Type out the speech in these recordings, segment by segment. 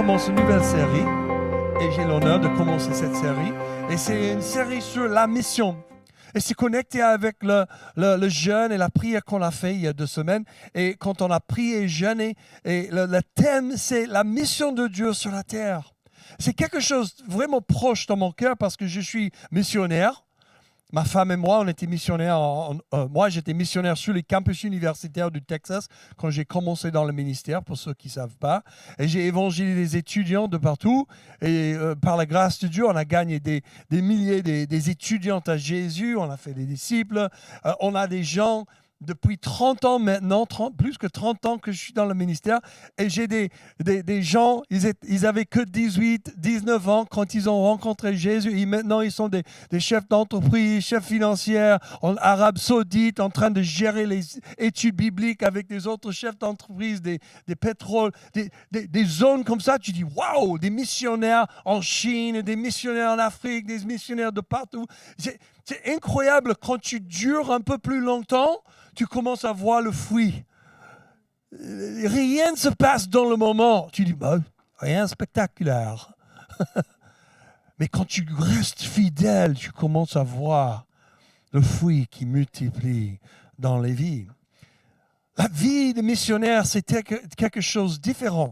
commence une nouvelle série et j'ai l'honneur de commencer cette série. Et c'est une série sur la mission. Et c'est connecté avec le jeûne et la prière qu'on a fait il y a 2 semaines. Et quand on a prié et jeûné, et le thème, c'est la mission de Dieu sur la terre. C'est quelque chose vraiment proche dans mon cœur parce que je suis missionnaire. Ma femme et moi, on était missionnaires. Moi, j'étais missionnaire sur les campus universitaires du Texas quand j'ai commencé dans le ministère, pour ceux qui ne savent pas. Et j'ai évangélisé les étudiants de partout. Et par la grâce de Dieu, on a gagné des milliers des étudiantes à Jésus. On a fait des disciples. On a des gens depuis 30 ans maintenant, plus que 30 ans que je suis dans le ministère. Et j'ai des gens, ils avaient que 18, 19 ans quand ils ont rencontré Jésus. Et maintenant, ils sont des chefs d'entreprise, chefs financiers en Arabie Saoudite, en train de gérer les études bibliques avec des autres chefs d'entreprise, des pétroles, des zones comme ça. Tu dis, waouh, des missionnaires en Chine, des missionnaires en Afrique, des missionnaires de partout. C'est incroyable, quand tu dures un peu plus longtemps, tu commences à voir le fruit. Rien ne se passe dans le moment. Tu dis, bah, rien de spectaculaire. Mais quand tu restes fidèle, tu commences à voir le fruit qui multiplie dans les vies. La vie de missionnaire, c'était quelque chose de différent.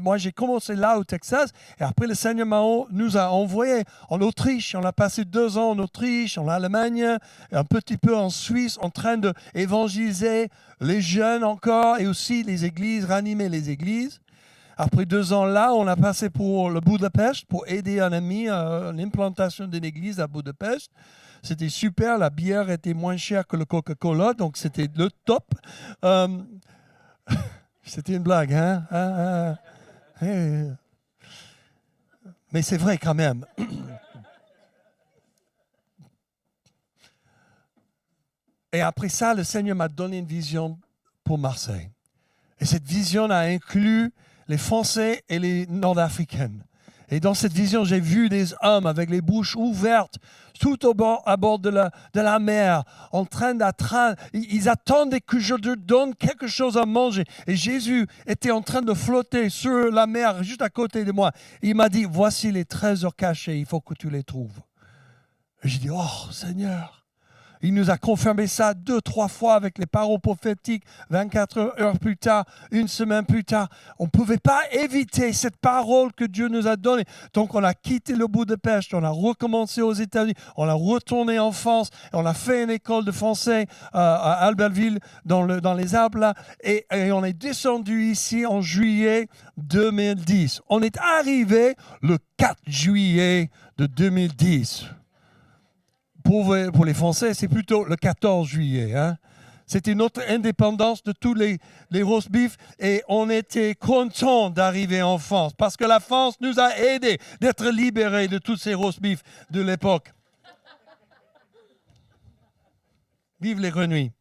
Moi, j'ai commencé là au Texas, et après le Seigneur nous a envoyés en Autriche. On a passé 2 ans en Autriche, en Allemagne, et un petit peu en Suisse, en train d'évangéliser les jeunes encore, et aussi les églises, ranimer les églises. Après 2 ans là, on a passé pour le Budapest, pour aider un ami à l'implantation d'une église à Budapest. C'était super, la bière était moins chère que le Coca-Cola, donc c'était le top. C'était une blague, hein? Mais c'est vrai quand même. Et après ça, le Seigneur m'a donné une vision pour Marseille. Et cette vision a inclus les Français et les Nord-Africains. Et dans cette vision, j'ai vu des hommes avec les bouches ouvertes, tout à bord de la mer, en train d'attendre. Ils attendaient que je leur donne quelque chose à manger. Et Jésus était en train de flotter sur la mer, juste à côté de moi. Il m'a dit, voici les trésors cachés, il faut que tu les trouves. Et j'ai dit, oh Seigneur. Il nous a confirmé ça 2-3 fois avec les paroles prophétiques, 24 heures plus tard, 1 semaine plus tard. On ne pouvait pas éviter cette parole que Dieu nous a donnée. Donc on a quitté le Budapest, on a recommencé aux États-Unis, on a retourné en France, on a fait une école de français à Albertville, dans les Alpes, là, et on est descendu ici en juillet 2010. On est arrivé le 4 juillet de 2010. Pour les Français, c'est plutôt le 14 juillet. Hein? C'était notre indépendance de tous les roast beef et on était contents d'arriver en France parce que la France nous a aidés d'être libérés de tous ces roast beef de l'époque. Vive les grenouilles.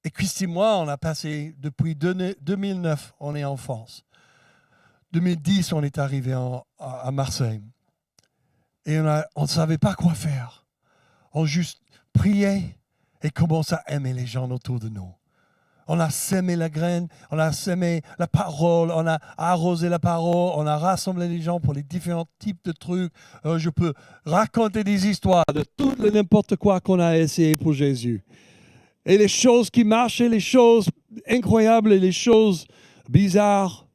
Et Christy et moi, on a passé depuis 2009, on est en France. 2010, on est arrivé à Marseille. Et on ne savait pas quoi faire. On juste priait et commençait à aimer les gens autour de nous. On a sémé la graine, on a sémé la parole, on a arrosé la parole, on a rassemblé les gens pour les différents types de trucs. Je peux raconter des histoires de tout et n'importe quoi qu'on a essayé pour Jésus. Et les choses qui marchaient, les choses incroyables et les choses bizarres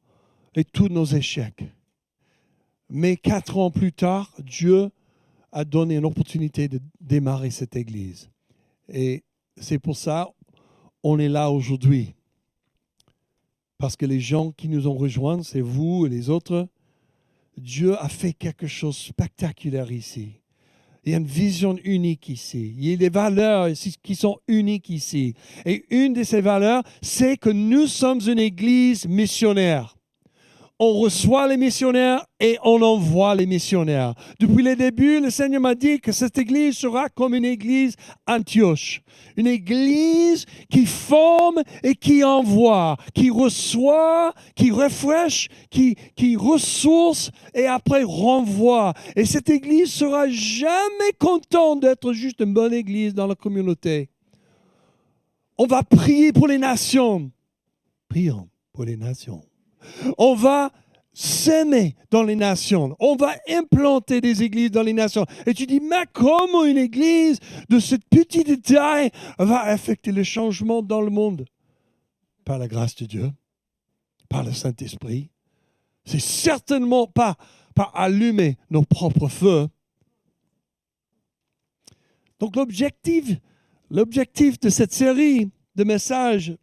et tous nos échecs. Mais 4 ans plus tard, Dieu a donné une opportunité de démarrer cette église. Et c'est pour ça qu'on est là aujourd'hui. Parce que les gens qui nous ont rejoints, c'est vous et les autres, Dieu a fait quelque chose de spectaculaire ici. Il y a une vision unique ici. Il y a des valeurs qui sont uniques ici. Et une de ces valeurs, c'est que nous sommes une église missionnaire. On reçoit les missionnaires et on envoie les missionnaires. Depuis le début, le Seigneur m'a dit que cette église sera comme une église Antioche. Une église qui forme et qui envoie, qui reçoit, qui refresh, qui ressource et après renvoie. Et cette église sera jamais contente d'être juste une bonne église dans la communauté. On va prier pour les nations. Prions. pour les nations. On va s'aimer dans les nations. On va implanter des églises dans les nations. Et tu dis, mais comment une église de ce petit détail va affecter le changement dans le monde? Par la grâce de Dieu, par le Saint-Esprit. C'est certainement pas par allumer nos propres feux. Donc l'objectif de cette série de messages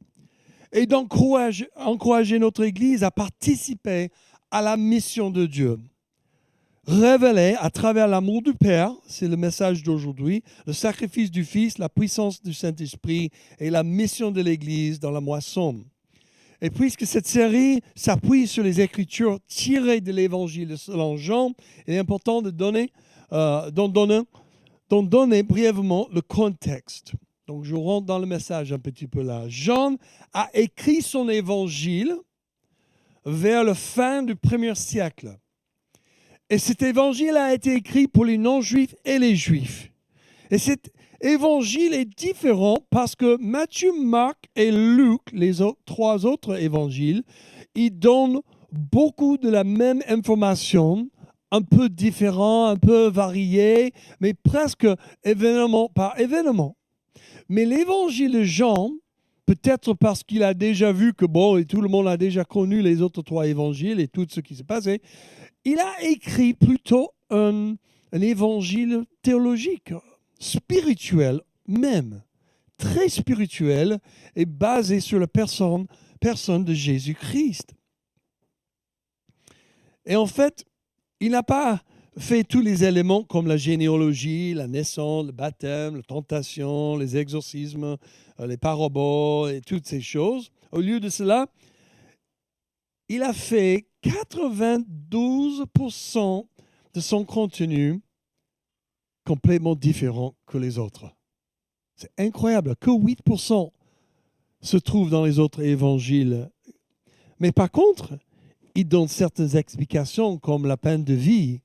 est d'encourager notre Église à participer à la mission de Dieu. Révéler à travers l'amour du Père, c'est le message d'aujourd'hui, le sacrifice du Fils, la puissance du Saint-Esprit et la mission de l'Église dans la moisson. Et puisque cette série s'appuie sur les Écritures tirées de l'Évangile selon Jean, il est important d'en donner brièvement le contexte. Donc je rentre dans le message un petit peu là. Jean a écrit son Évangile vers la fin du 1er siècle. Et cet Évangile a été écrit pour les non-juifs et les juifs. Et cet Évangile est différent parce que Matthieu, Marc et Luc, trois autres évangiles, ils donnent beaucoup de la même information, un peu différent, un peu varié, mais presque événement par événement. Mais l'évangile de Jean, peut-être parce qu'il a déjà vu que, et tout le monde a déjà connu les autres trois évangiles et tout ce qui s'est passé, il a écrit plutôt un évangile théologique, spirituel même, très spirituel et basé sur la personne de Jésus-Christ. Et en fait, il n'a pas fait tous les éléments comme la généalogie, la naissance, le baptême, la tentation, les exorcismes, les paraboles et toutes ces choses. Au lieu de cela, il a fait 92% de son contenu complètement différent que les autres. C'est incroyable, que 8% se trouvent dans les autres évangiles. Mais par contre, il donne certaines explications comme la peine de vie.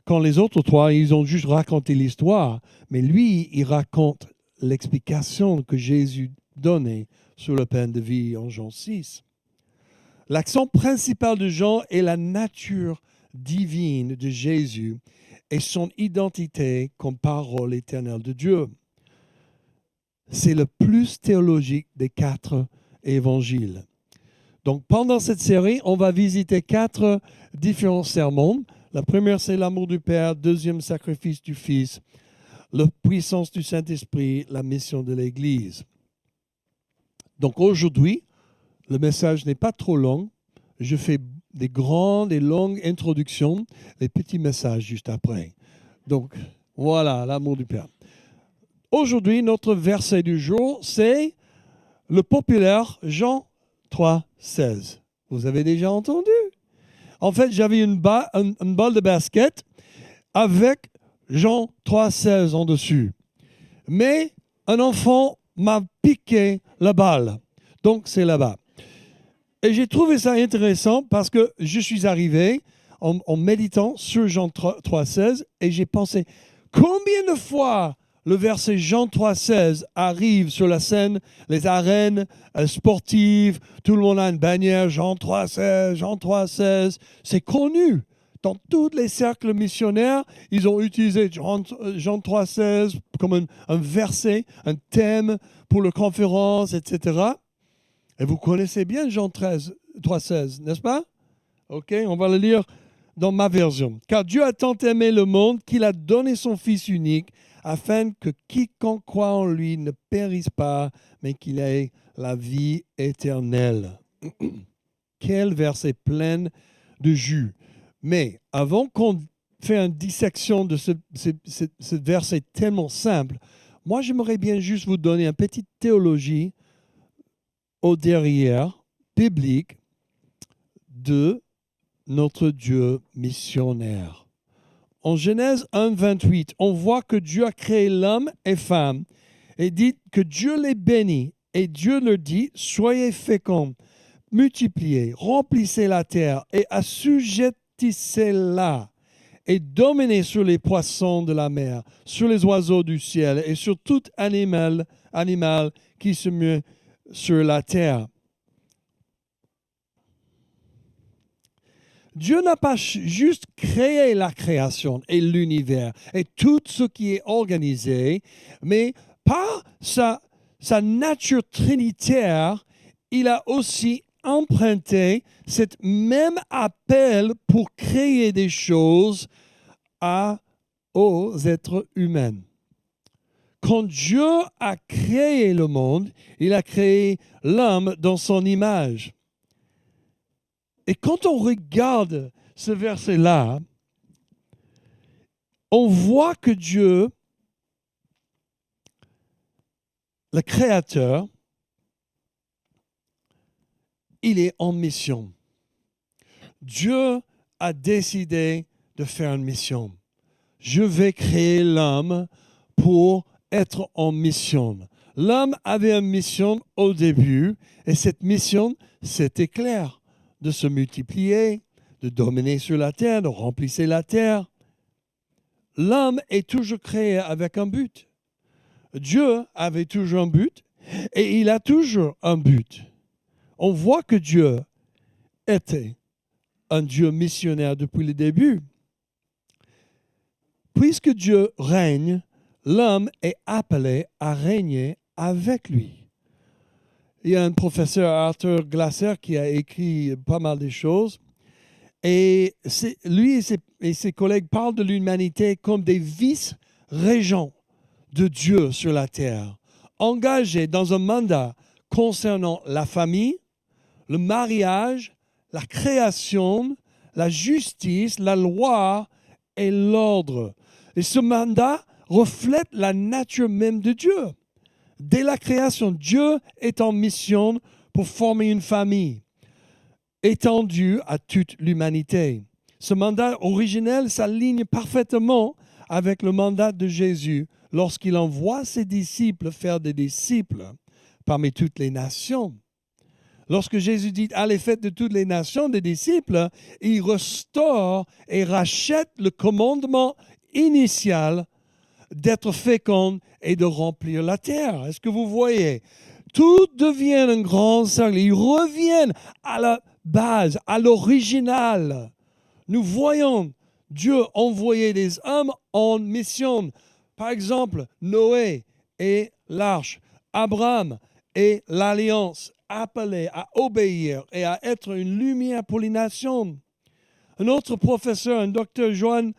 Quand les autres trois, ils ont juste raconté l'histoire, mais lui, il raconte l'explication que Jésus donnait sur la peine de vie en Jean 6. L'accent principal de Jean est la nature divine de Jésus et son identité comme parole éternelle de Dieu. C'est le plus théologique des 4 évangiles. Donc, pendant cette série, on va visiter 4 différents sermons. La première, c'est l'amour du Père. Deuxième, sacrifice du Fils. La puissance du Saint-Esprit, la mission de l'Église. Donc, aujourd'hui, le message n'est pas trop long. Je fais des grandes et longues introductions, les petits messages juste après. Donc, voilà, l'amour du Père. Aujourd'hui, notre verset du jour, c'est le populaire Jean 3,16. Vous avez déjà entendu? En fait, j'avais une balle de basket avec Jean 3,16 en dessus. Mais un enfant m'a piqué la balle. Donc, c'est là-bas. Et j'ai trouvé ça intéressant parce que je suis arrivé en méditant sur Jean 3,16 et j'ai pensé, combien de fois le verset Jean 3,16 arrive sur la scène, les arènes sportives, tout le monde a une bannière, Jean 3,16, Jean 3,16. C'est connu. Dans tous les cercles missionnaires, ils ont utilisé Jean 3,16 comme un verset, un thème pour les conférences, etc. Et vous connaissez bien Jean 3,16, n'est-ce pas? OK, on va le lire dans ma version. Car Dieu a tant aimé le monde qu'il a donné son Fils unique afin que quiconque croit en lui ne périsse pas, mais qu'il ait la vie éternelle. Quel verset plein de jus. Mais avant qu'on fasse une dissection de ce verset tellement simple, moi j'aimerais bien juste vous donner une petite théologie au derrière, biblique, de notre Dieu missionnaire. En Genèse 1, 28, on voit que Dieu a créé l'homme et femme et dit que Dieu les bénit. Et Dieu leur dit, soyez féconds, multipliez, remplissez la terre et assujettissez-la et dominez sur les poissons de la mer, sur les oiseaux du ciel et sur tout animal qui se meut sur la terre. Dieu n'a pas juste créé la création et l'univers et tout ce qui est organisé, mais par sa nature trinitaire, il a aussi emprunté cet même appel pour créer des choses aux êtres humains. Quand Dieu a créé le monde, il a créé l'homme dans son image. Et quand on regarde ce verset-là, on voit que Dieu, le Créateur, il est en mission. Dieu a décidé de faire une mission. Je vais créer l'homme pour être en mission. L'homme avait une mission au début, et cette mission, c'était clair, de se multiplier, de dominer sur la terre, de remplir la terre. L'homme est toujours créé avec un but. Dieu avait toujours un but, et il a toujours un but. On voit que Dieu était un Dieu missionnaire depuis le début. Puisque Dieu règne, l'homme est appelé à régner avec lui. Il y a un professeur, Arthur Glaser, qui a écrit pas mal de choses. Et lui et ses collègues parlent de l'humanité comme des vice-régents de Dieu sur la terre, engagés dans un mandat concernant la famille, le mariage, la création, la justice, la loi et l'ordre. Et ce mandat reflète la nature même de Dieu. Dès la création, Dieu est en mission pour former une famille étendue à toute l'humanité. Ce mandat originel s'aligne parfaitement avec le mandat de Jésus lorsqu'il envoie ses disciples faire des disciples parmi toutes les nations. Lorsque Jésus dit « Allez, faites de toutes les nations des disciples », il restaure et rachète le commandement initial d'être fécond et de remplir la terre. Est-ce que vous voyez? Tout devient un grand cercle. Ils reviennent à la base, à l'original. Nous voyons Dieu envoyer des hommes en mission. Par exemple, Noé et l'arche, Abraham et l'alliance, appelés à obéir et à être une lumière pour les nations. Un autre professeur, un docteur Johann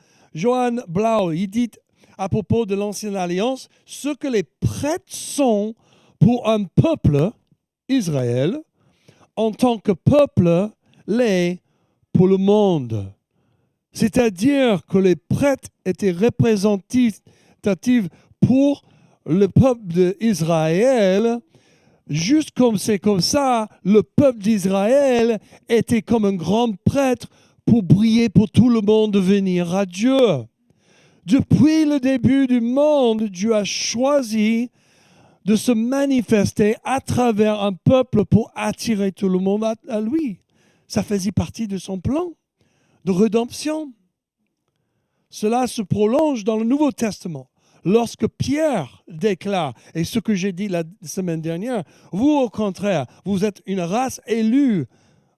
Blau, il dit à propos de l'ancienne alliance, ce que les prêtres sont pour un peuple, Israël, en tant que peuple l'est pour le monde. C'est-à-dire que les prêtres étaient représentatifs pour le peuple d'Israël. Juste comme c'est comme ça, le peuple d'Israël était comme un grand prêtre pour briller pour tout le monde de venir à Dieu. Depuis le début du monde, Dieu a choisi de se manifester à travers un peuple pour attirer tout le monde à lui. Ça faisait partie de son plan de rédemption. Cela se prolonge dans le Nouveau Testament. Lorsque Pierre déclare, et ce que j'ai dit la semaine dernière, vous au contraire, vous êtes une race élue,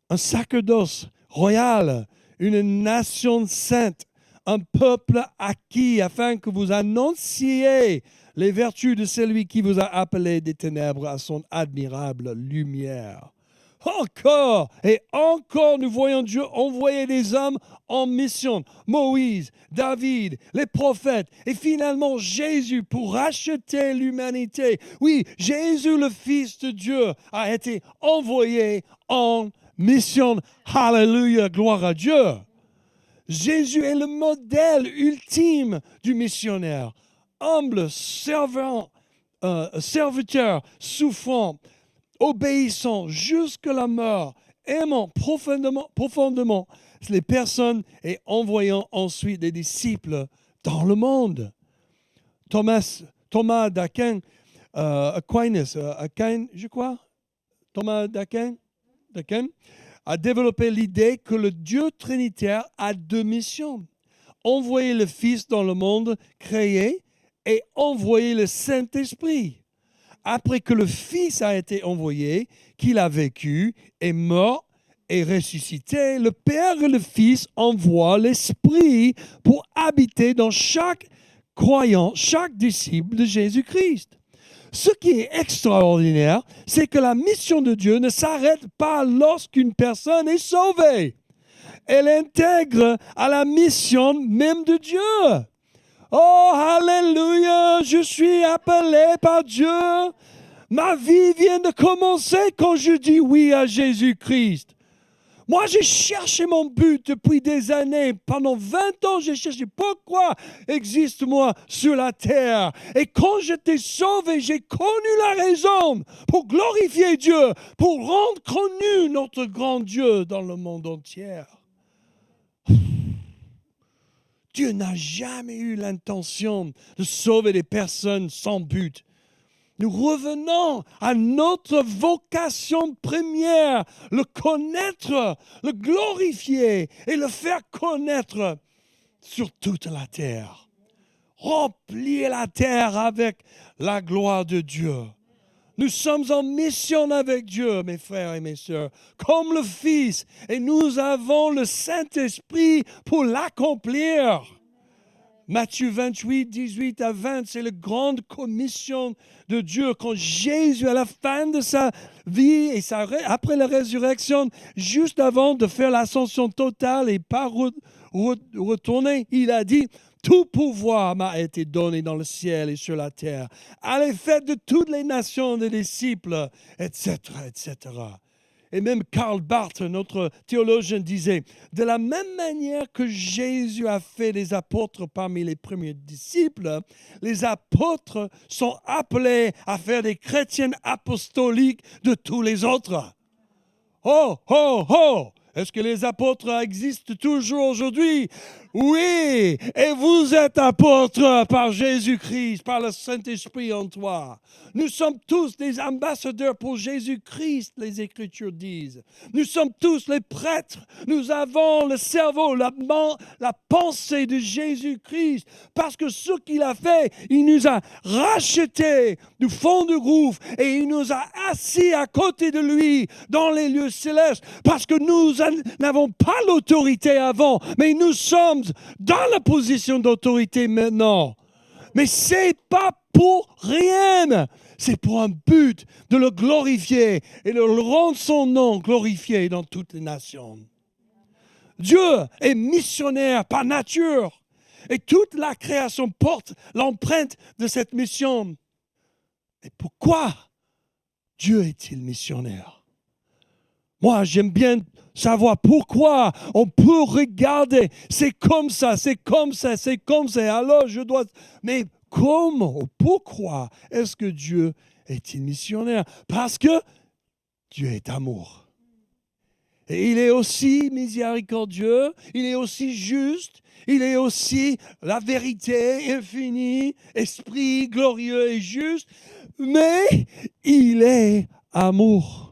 un sacerdoce royal, une nation sainte, un peuple acquis, afin que vous annonciez les vertus de celui qui vous a appelé des ténèbres à son admirable lumière. Encore et encore, nous voyons Dieu envoyer des hommes en mission. Moïse, David, les prophètes et finalement Jésus pour racheter l'humanité. Oui, Jésus, le Fils de Dieu, a été envoyé en mission. Alléluia, gloire à Dieu. Jésus est le modèle ultime du missionnaire. Humble, serviteur, souffrant, obéissant jusqu'à la mort, aimant profondément les personnes et envoyant ensuite des disciples dans le monde. Thomas d'Aquin, Thomas d'Aquin a développé l'idée que le Dieu trinitaire a deux missions. Envoyer le Fils dans le monde créé et envoyer le Saint-Esprit. Après que le Fils a été envoyé, qu'il a vécu, est mort est ressuscité, le Père et le Fils envoient l'Esprit pour habiter dans chaque croyant, chaque disciple de Jésus-Christ. Ce qui est extraordinaire, c'est que la mission de Dieu ne s'arrête pas lorsqu'une personne est sauvée. Elle intègre à la mission même de Dieu. Oh, alléluia, je suis appelé par Dieu. Ma vie vient de commencer quand je dis oui à Jésus-Christ. Moi, j'ai cherché mon but depuis des années. Pendant 20 ans, j'ai cherché pourquoi existe-moi sur la terre. Et quand j'étais sauvé, j'ai connu la raison pour glorifier Dieu, pour rendre connu notre grand Dieu dans le monde entier. Dieu n'a jamais eu l'intention de sauver des personnes sans but. Nous revenons à notre vocation première, le connaître, le glorifier et le faire connaître sur toute la terre. Remplir la terre avec la gloire de Dieu. Nous sommes en mission avec Dieu, mes frères et mes sœurs, comme le Fils, et nous avons le Saint-Esprit pour l'accomplir. Matthieu 28, 18 à 20, c'est la grande commission de Dieu. Quand Jésus, à la fin de sa vie et après la résurrection, juste avant de faire l'ascension totale et pas retourner, il a dit, tout pouvoir m'a été donné dans le ciel et sur la terre. Allez, faites de toutes les nations des disciples, etc., etc. Et même Karl Barth, notre théologien, disait, de la même manière que Jésus a fait des apôtres parmi les premiers disciples, les apôtres sont appelés à faire des chrétiens apostoliques de tous les autres. Oh, oh, oh! Est-ce que les apôtres existent toujours aujourd'hui? Oui! Et vous êtes apôtres par Jésus-Christ, par le Saint-Esprit en toi. Nous sommes tous des ambassadeurs pour Jésus-Christ, les Écritures disent. Nous sommes tous les prêtres. Nous avons le cerveau, la pensée de Jésus-Christ. Parce que ce qu'il a fait, il nous a rachetés du fond du gouffre et il nous a assis à côté de lui dans les lieux célestes. Parce que nous n'avons pas l'autorité avant, mais nous sommes dans la position d'autorité maintenant. Mais c'est pas pour rien. C'est pour un but de le glorifier et de rendre son nom glorifié dans toutes les nations. Dieu est missionnaire par nature et toute la création porte l'empreinte de cette mission. Et pourquoi Dieu est-il missionnaire? Moi, j'aime bien savoir pourquoi. On peut regarder, c'est comme ça, c'est comme ça, c'est comme ça. Alors, je dois... Mais comment, pourquoi est-ce que Dieu est-il missionnaire? Parce que Dieu est amour. Et il est aussi miséricordieux, il est aussi juste, il est aussi la vérité infinie, esprit glorieux et juste, mais il est amour.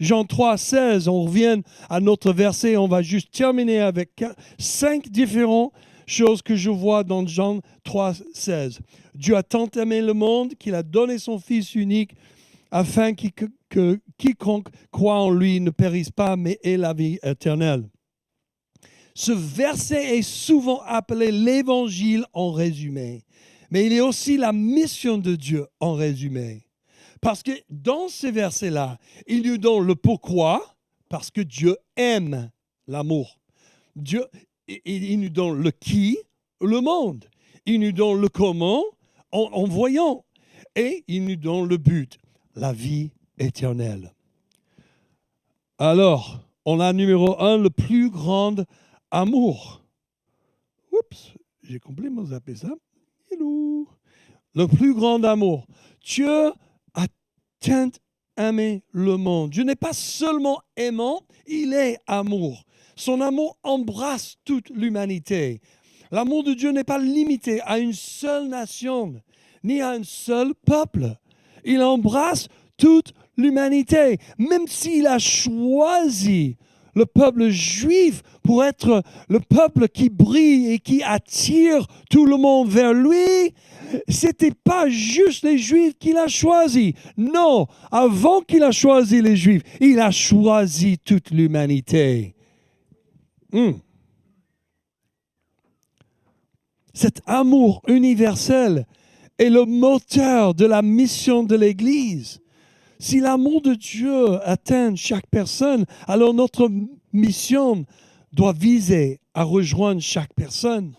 Jean 3, 16, on revient à notre verset, on va juste terminer avec 5 différentes choses que je vois dans Jean 3, 16. Dieu a tant aimé le monde qu'il a donné son Fils unique afin que quiconque croit en lui ne périsse pas, mais ait la vie éternelle. Ce verset est souvent appelé l'Évangile en résumé, mais il est aussi la mission de Dieu en résumé. Parce que dans ces versets-là, il nous donne le pourquoi, parce que Dieu aime l'amour. Dieu, il nous donne le qui, le monde. Il nous donne le comment, en voyant. Et il nous donne le but, la vie éternelle. Alors, on a numéro 1, le plus grand amour. Oups, j'ai complètement zappé ça. Hello. Le plus grand amour. Dieu a tant aimé le monde. Dieu n'est pas seulement aimant, il est amour. Son amour embrasse toute l'humanité. L'amour de Dieu n'est pas limité à une seule nation, ni à un seul peuple. Il embrasse toute l'humanité, même s'il a choisi le peuple juif pour être le peuple qui brille et qui attire tout le monde vers lui, c'était pas juste les Juifs qu'il a choisis. Non, avant qu'il a choisi les Juifs, il a choisi toute l'humanité. Cet amour universel est le moteur de la mission de l'Église. Si l'amour de Dieu atteint chaque personne, alors notre mission doit viser à rejoindre chaque personne.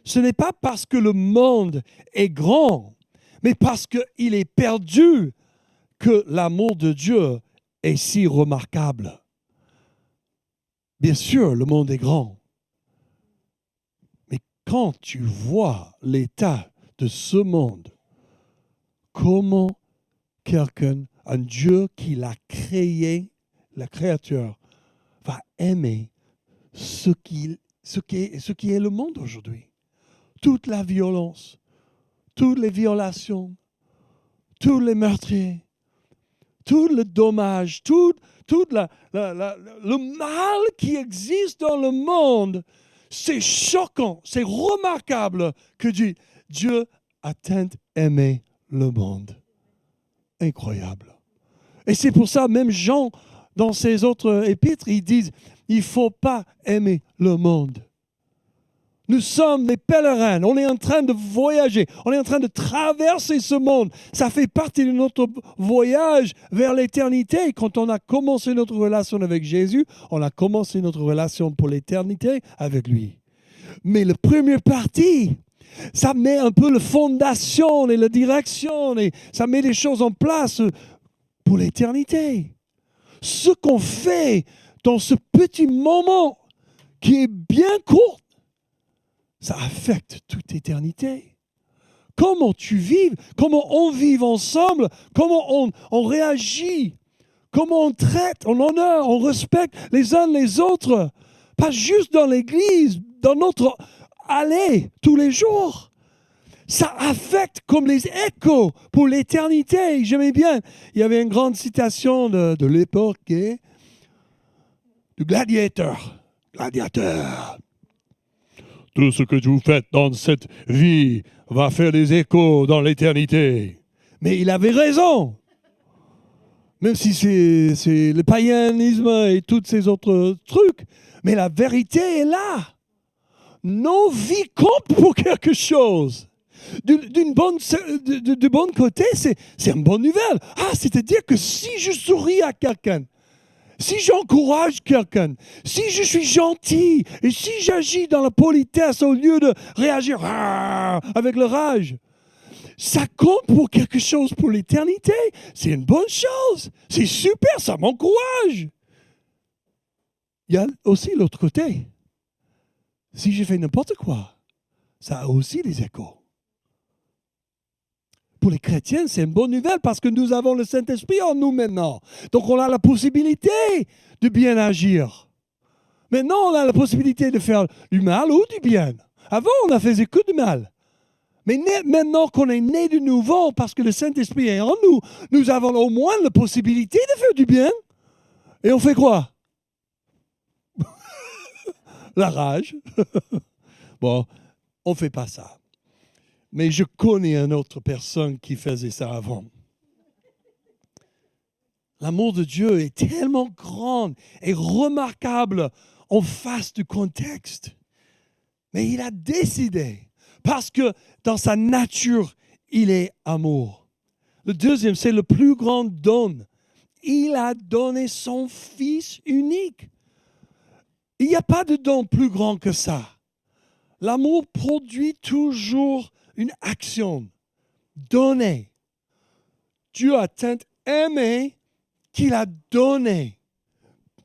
Ce n'est pas parce que le monde est grand, mais parce qu'il est perdu que l'amour de Dieu est si remarquable. Bien sûr, le monde est grand. Mais quand tu vois l'état de ce monde, comment quelqu'un, un Dieu qui l'a créé, la créature, va aimer ce qui est le monde aujourd'hui? Toute la violence, toutes les violations, tous les meurtriers, tout le dommage, tout le mal qui existe dans le monde, c'est choquant, c'est remarquable que Dieu a tant aimé le monde. Incroyable. Et c'est pour ça, même Jean, dans ses autres épîtres, ils disent, il ne faut pas aimer le monde. Nous sommes des pèlerins, on est en train de voyager, on est en train de traverser ce monde. Ça fait partie de notre voyage vers l'éternité. Quand on a commencé notre relation avec Jésus, on a commencé notre relation pour l'éternité avec lui. Mais la première partie, ça met un peu la fondation et la direction, et ça met les choses en place pour l'éternité. Ce qu'on fait dans ce petit moment qui est bien court, ça affecte toute éternité. Comment tu vis, comment on vit ensemble, comment on réagit, comment on traite, on honore, on respecte les uns les autres. Pas juste dans l'église, dans notre allée tous les jours. Ça affecte comme les échos pour l'éternité. J'aimais bien, il y avait une grande citation de l'époque du gladiateur. Gladiateur. Tout ce que vous faites dans cette vie va faire des échos dans l'éternité. Mais il avait raison. Même si c'est le païanisme et tous ces autres trucs. Mais la vérité est là. Nos vies comptent pour quelque chose. Du bon côté, c'est une bonne nouvelle. C'est-à-dire que si je souris à quelqu'un, si j'encourage quelqu'un, si je suis gentil et si j'agis dans la politesse au lieu de réagir avec le rage, ça compte pour quelque chose pour l'éternité. C'est une bonne chose. C'est super, ça m'encourage. Il y a aussi l'autre côté. Si je fais n'importe quoi, ça a aussi des échos. Pour les chrétiens, c'est une bonne nouvelle parce que nous avons le Saint-Esprit en nous maintenant. Donc, on a la possibilité de bien agir. Maintenant, on a la possibilité de faire du mal ou du bien. Avant, on a fait que du mal. Mais maintenant qu'on est né de nouveau, parce que le Saint-Esprit est en nous, nous avons au moins la possibilité de faire du bien. Et on fait quoi? La rage. Bon, on ne fait pas ça. Mais je connais une autre personne qui faisait ça avant. L'amour de Dieu est tellement grand et remarquable en face du contexte. Mais il a décidé, parce que dans sa nature, il est amour. Le deuxième, c'est le plus grand don. Il a donné son Fils unique. Il n'y a pas de don plus grand que ça. L'amour produit toujours une action. Donner. Dieu a tant aimé qu'il a donné.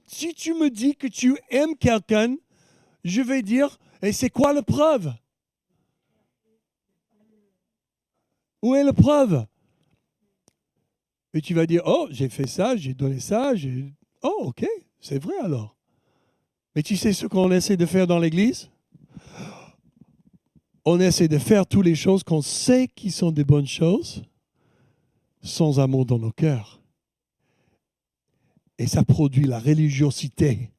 Si tu me dis que tu aimes quelqu'un, je vais dire, et c'est quoi la preuve? Où est la preuve? Et tu vas dire, oh, j'ai fait ça, j'ai donné ça, oh, ok, c'est vrai alors. Mais tu sais ce qu'on essaie de faire dans l'Église? On essaie de faire toutes les choses qu'on sait qui sont des bonnes choses, sans amour dans nos cœurs. Et ça produit la religiosité.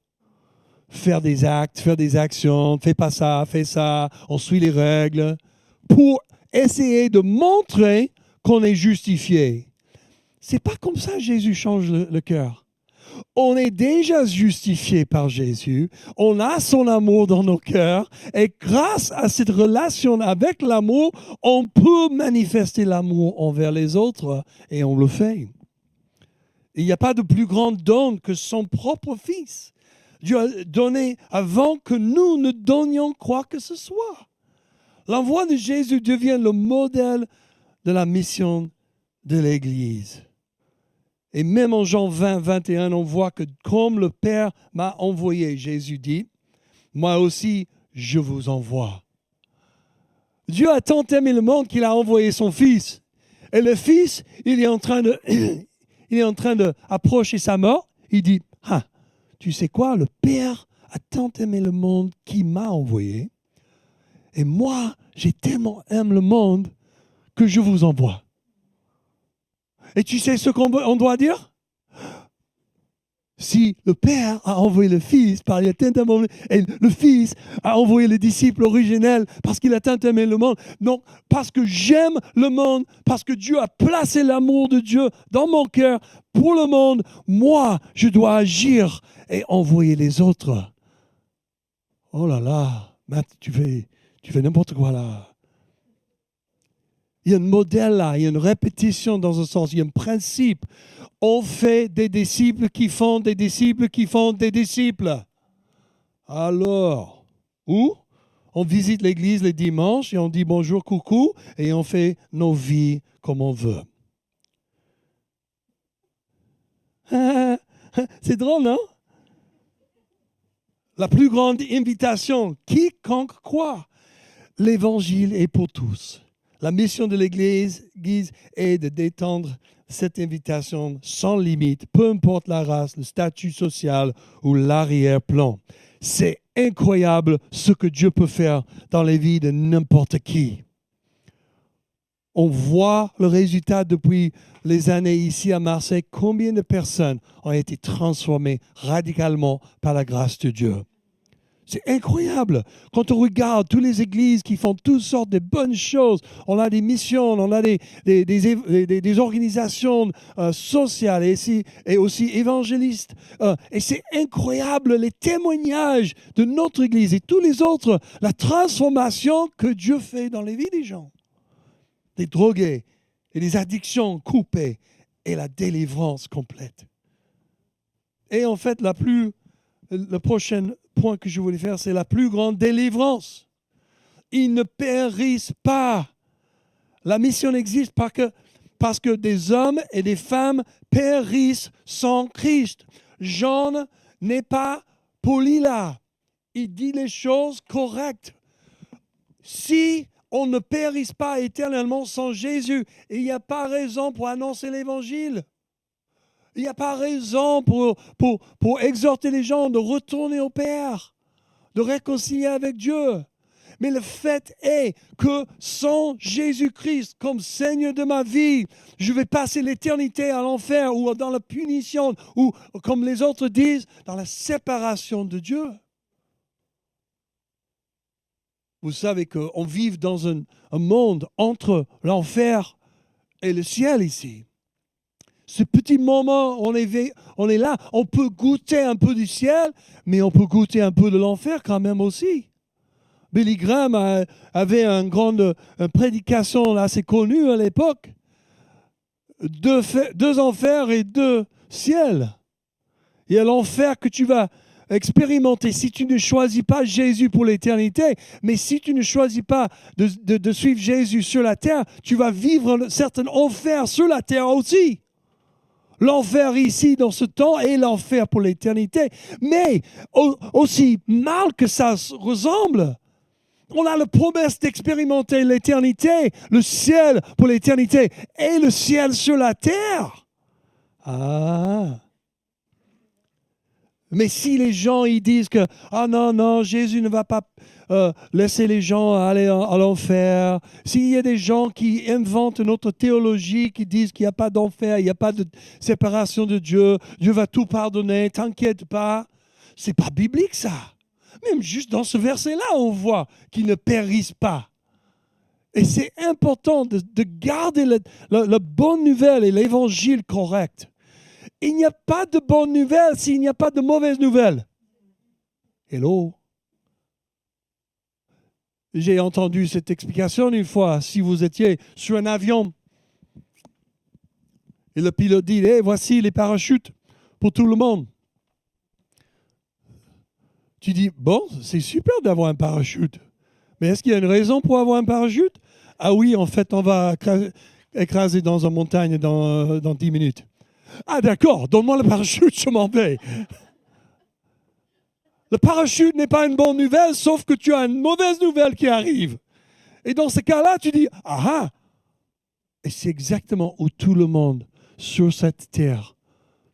faire des actes, faire des actions, fais pas ça, fais ça, on suit les règles, pour essayer de montrer qu'on est justifié. C'est pas comme ça que Jésus change le cœur. On est déjà justifié par Jésus, on a son amour dans nos cœurs, et grâce à cette relation avec l'amour, on peut manifester l'amour envers les autres, et on le fait. Il n'y a pas de plus grand don que son propre Fils. Dieu a donné avant que nous ne donnions quoi que ce soit. L'envoi de Jésus devient le modèle de la mission de l'Église. Et même en Jean 20, 21, on voit que comme le Père m'a envoyé, Jésus dit, moi aussi, je vous envoie. Dieu a tant aimé le monde qu'il a envoyé son Fils. Et le Fils, il est en train d'approcher sa mort. Il dit, tu sais quoi, le Père a tant aimé le monde qu'il m'a envoyé. Et moi, j'ai tellement aimé le monde que je vous envoie. Et tu sais ce qu'on doit dire? Si le Père a envoyé le Fils, et le Fils a envoyé le disciple originel parce qu'il a tant aimé le monde, donc parce que j'aime le monde, parce que Dieu a placé l'amour de Dieu dans mon cœur pour le monde, moi, je dois agir et envoyer les autres. Oh là là, Matt, tu fais n'importe quoi là. Il y a un modèle là, il y a une répétition dans un sens, il y a un principe. On fait des disciples qui font des disciples qui font des disciples. Alors, on visite l'église les dimanches et on dit bonjour, coucou, et on fait nos vies comme on veut. C'est drôle, non? La plus grande invitation, quiconque croit, l'évangile est pour tous. La mission de l'Église est de d'étendre cette invitation sans limite, peu importe la race, le statut social ou l'arrière-plan. C'est incroyable ce que Dieu peut faire dans les vies de n'importe qui. On voit le résultat depuis les années ici à Marseille. Combien de personnes ont été transformées radicalement par la grâce de Dieu? C'est incroyable. Quand on regarde toutes les églises qui font toutes sortes de bonnes choses, on a des missions, on a des organisations sociales et aussi évangélistes. Et c'est incroyable les témoignages de notre église et tous les autres, la transformation que Dieu fait dans les vies des gens. Des drogués et des addictions coupées et la délivrance complète. Et en fait, le prochain point que je voulais faire, c'est la plus grande délivrance. Ils ne périssent pas. La mission n'existe pas parce que des hommes et des femmes périssent sans Christ. Jean n'est pas poli là. Il dit les choses correctes. Si on ne périsse pas éternellement sans Jésus, il n'y a pas raison pour annoncer l'évangile. Il n'y a pas raison pour exhorter les gens de retourner au Père, de réconcilier avec Dieu. Mais le fait est que sans Jésus-Christ comme Seigneur de ma vie, je vais passer l'éternité à l'enfer ou dans la punition ou, comme les autres disent, dans la séparation de Dieu. Vous savez qu'on vit dans un monde entre l'enfer et le ciel ici. Ce petit moment, on est là, on peut goûter un peu du ciel, mais on peut goûter un peu de l'enfer quand même aussi. Billy Graham avait une grande prédication assez connue à l'époque. Deux enfers et deux ciels. Il y a l'enfer que tu vas expérimenter si tu ne choisis pas Jésus pour l'éternité, mais si tu ne choisis pas de suivre Jésus sur la terre, tu vas vivre un certain enfer sur la terre aussi. L'enfer ici, dans ce temps, et l'enfer pour l'éternité. Mais aussi mal que ça ressemble, on a la promesse d'expérimenter l'éternité, le ciel pour l'éternité, et le ciel sur la terre. Mais si les gens ils disent que non, Jésus ne va pas laisser les gens aller à l'enfer, s'il y a des gens qui inventent notre théologie, qui disent qu'il n'y a pas d'enfer, il n'y a pas de séparation de Dieu, Dieu va tout pardonner, t'inquiète pas. c'est pas biblique ça. Même juste dans ce verset-là, on voit qu'ils ne périssent pas. Et c'est important de garder la bonne nouvelle et l'évangile correct. Il n'y a pas de bonne nouvelle s'il n'y a pas de mauvaise nouvelle. Hello? J'ai entendu cette explication une fois. Si vous étiez sur un avion et le pilote dit, hey, voici les parachutes pour tout le monde. Tu dis, bon, c'est super d'avoir un parachute. Mais est-ce qu'il y a une raison pour avoir un parachute? Ah oui, en fait, on va écraser dans une montagne dans 10 minutes. Ah d'accord, donne-moi le parachute, je m'en vais. Le parachute n'est pas une bonne nouvelle, sauf que tu as une mauvaise nouvelle qui arrive. Et dans ce cas-là, tu dis, ah. Et c'est exactement où tout le monde sur cette terre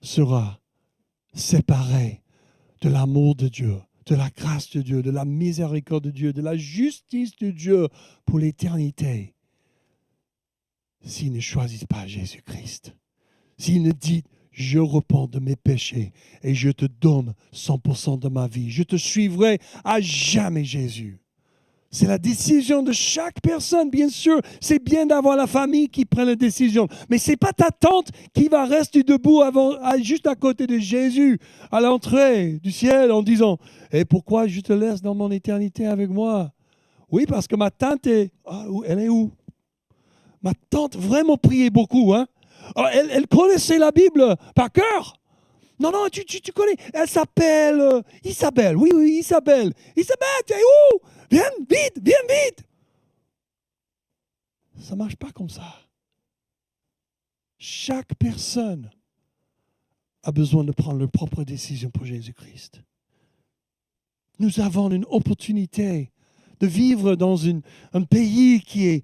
sera séparé de l'amour de Dieu, de la grâce de Dieu, de la miséricorde de Dieu, de la justice de Dieu pour l'éternité. S'ils ne choisissent pas Jésus-Christ, s'ils ne disent, je repens de mes péchés et je te donne 100% de ma vie, je te suivrai à jamais, Jésus. C'est la décision de chaque personne, bien sûr. C'est bien d'avoir la famille qui prend la décision. Mais ce n'est pas ta tante qui va rester debout juste à côté de Jésus, à l'entrée du ciel, en disant « Et pourquoi je te laisse dans mon éternité avec moi ?» Oui, parce que ma tante elle est où? Ma tante vraiment priait beaucoup. Hein? Elle connaissait la Bible par cœur. Non, tu connais. Elle s'appelle Isabelle. Oui, Isabelle. Isabelle, tu es où? Viens vite. Ça ne marche pas comme ça. Chaque personne a besoin de prendre leur propre décision pour Jésus-Christ. Nous avons une opportunité de vivre dans un pays qui est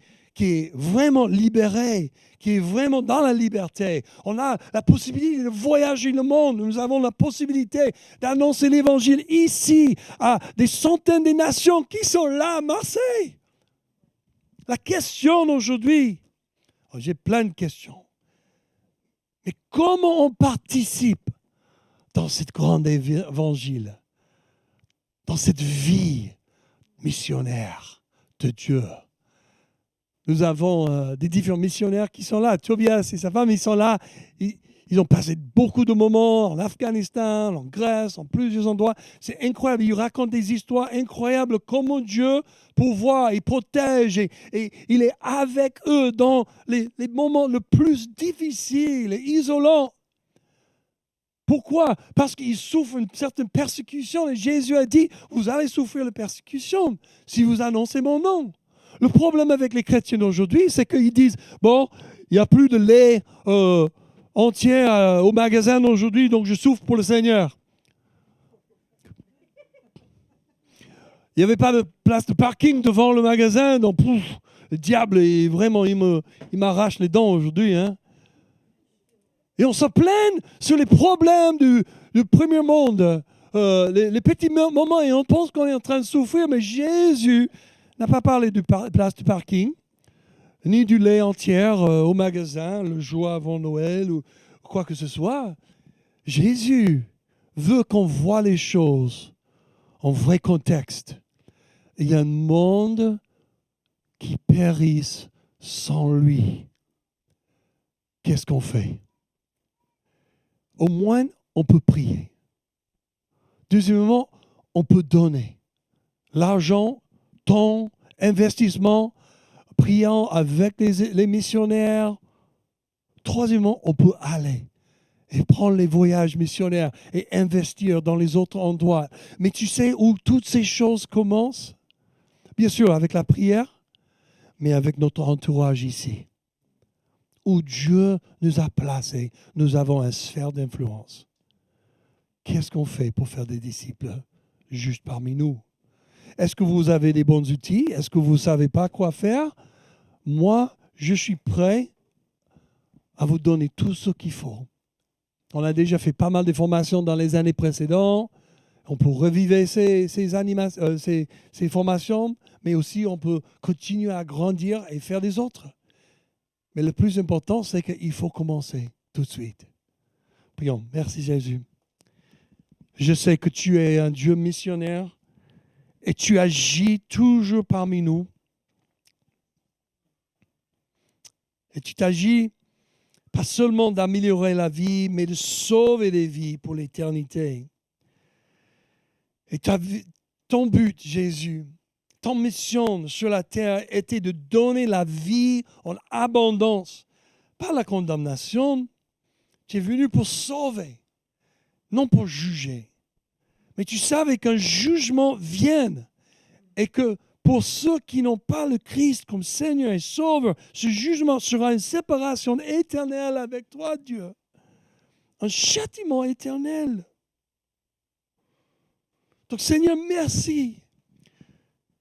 vraiment libéré, qui est vraiment dans la liberté. On a la possibilité de voyager le monde. Nous avons la possibilité d'annoncer l'Évangile ici à des centaines de nations qui sont là à Marseille. La question aujourd'hui, j'ai plein de questions, mais comment on participe dans cette grande évangile, dans cette vie missionnaire de Dieu? Nous avons des différents missionnaires qui sont là. Tobias et sa femme, ils sont là. Ils ont passé beaucoup de moments en Afghanistan, en Grèce, en plusieurs endroits. C'est incroyable. Ils racontent des histoires incroyables. Comment Dieu pourvoit et protège. Et il est avec eux dans les moments les plus difficiles et isolants. Pourquoi? Parce qu'ils souffrent une certaine persécution. Et Jésus a dit, vous allez souffrir la persécution si vous annoncez mon nom. Le problème avec les chrétiens d'aujourd'hui, c'est qu'ils disent, bon, il n'y a plus de lait entier au magasin aujourd'hui, donc je souffre pour le Seigneur. Il n'y avait pas de place de parking devant le magasin, donc le diable, vraiment, il m'arrache les dents aujourd'hui. Hein. Et on se plaint sur les problèmes du premier monde, les petits moments, et on pense qu'on est en train de souffrir, mais Jésus n'a pas parlé de place de parking, ni du lait entier au magasin, le jour avant Noël ou quoi que ce soit. Jésus veut qu'on voit les choses en vrai contexte. Il y a un monde qui périsse sans lui. Qu'est-ce qu'on fait? Au moins, on peut prier. Deuxièmement, on peut donner l'argent, temps, investissement, priant avec les missionnaires. Troisièmement, on peut aller et prendre les voyages missionnaires et investir dans les autres endroits. Mais tu sais où toutes ces choses commencent? Bien sûr, avec la prière, mais avec notre entourage ici. Où Dieu nous a placés, nous avons une sphère d'influence. Qu'est-ce qu'on fait pour faire des disciples juste parmi nous? Est-ce que vous avez des bons outils? Est-ce que vous ne savez pas quoi faire? Moi, je suis prêt à vous donner tout ce qu'il faut. On a déjà fait pas mal de formations dans les années précédentes. On peut revivre ces formations, mais aussi on peut continuer à grandir et faire des autres. Mais le plus important, c'est qu'il faut commencer tout de suite. Prions. Merci Jésus. Je sais que tu es un Dieu missionnaire et tu agis toujours parmi nous. Et tu t'agis pas seulement d'améliorer la vie, mais de sauver des vies pour l'éternité. Et ton but, Jésus, ton mission sur la terre était de donner la vie en abondance, pas la condamnation. Tu es venu pour sauver, non pour juger. Mais tu savais qu'un jugement vienne et que pour ceux qui n'ont pas le Christ comme Seigneur et Sauveur, ce jugement sera une séparation éternelle avec toi, Dieu. Un châtiment éternel. Donc, Seigneur, merci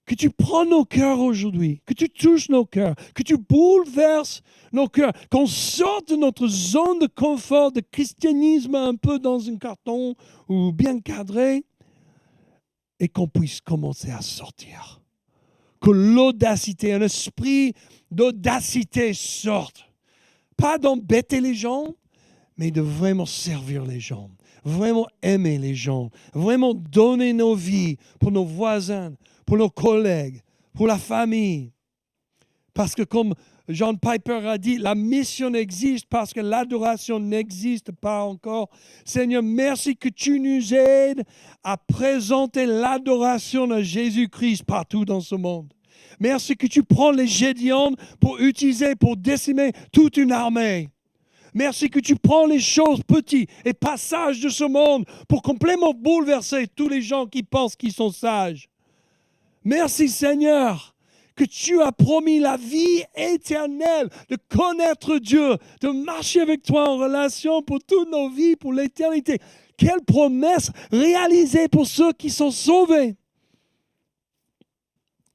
que tu prends nos cœurs aujourd'hui, que tu touches nos cœurs, que tu bouleverses nos cœurs, qu'on sorte de notre zone de confort, de christianisme un peu dans un carton ou bien cadré, et qu'on puisse commencer à sortir. Que l'audacité, un esprit d'audacité sorte. Pas d'embêter les gens, mais de vraiment servir les gens, vraiment aimer les gens, vraiment donner nos vies pour nos voisins, pour nos collègues, pour la famille. Parce que comme John Piper a dit, la mission existe parce que l'adoration n'existe pas encore. Seigneur, merci que tu nous aides à présenter l'adoration de Jésus-Christ partout dans ce monde. Merci que tu prends les Gédéons pour utiliser, pour décimer toute une armée. Merci que tu prends les choses petites et passages de ce monde pour complètement bouleverser tous les gens qui pensent qu'ils sont sages. Merci Seigneur que tu as promis la vie éternelle, de connaître Dieu, de marcher avec toi en relation pour toutes nos vies, pour l'éternité. Quelle promesse réalisée pour ceux qui sont sauvés.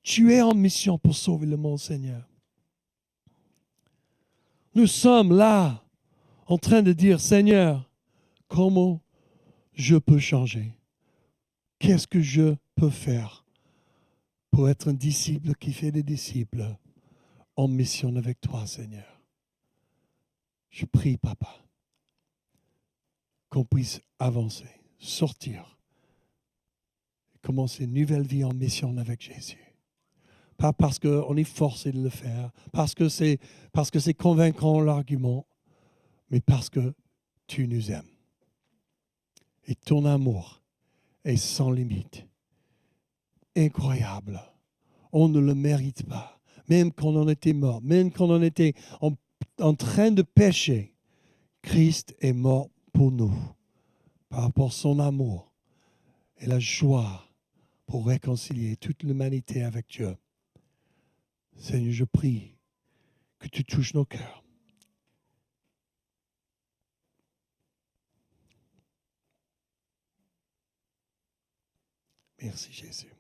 Tu es en mission pour sauver le monde, Seigneur. Nous sommes là en train de dire, Seigneur, comment je peux changer? Qu'est-ce que je peux faire pour être un disciple qui fait des disciples en mission avec toi, Seigneur? Je prie, Papa, qu'on puisse avancer, sortir, commencer une nouvelle vie en mission avec Jésus. Pas parce qu'on est forcé de le faire, parce que c'est convaincant l'argument, mais parce que tu nous aimes. Et ton amour est sans limite. Incroyable. On ne le mérite pas. Même quand on était mort, même quand on était en train de pécher, Christ est mort pour nous par rapport à son amour et la joie pour réconcilier toute l'humanité avec Dieu. Seigneur, je prie que tu touches nos cœurs. Merci Jésus.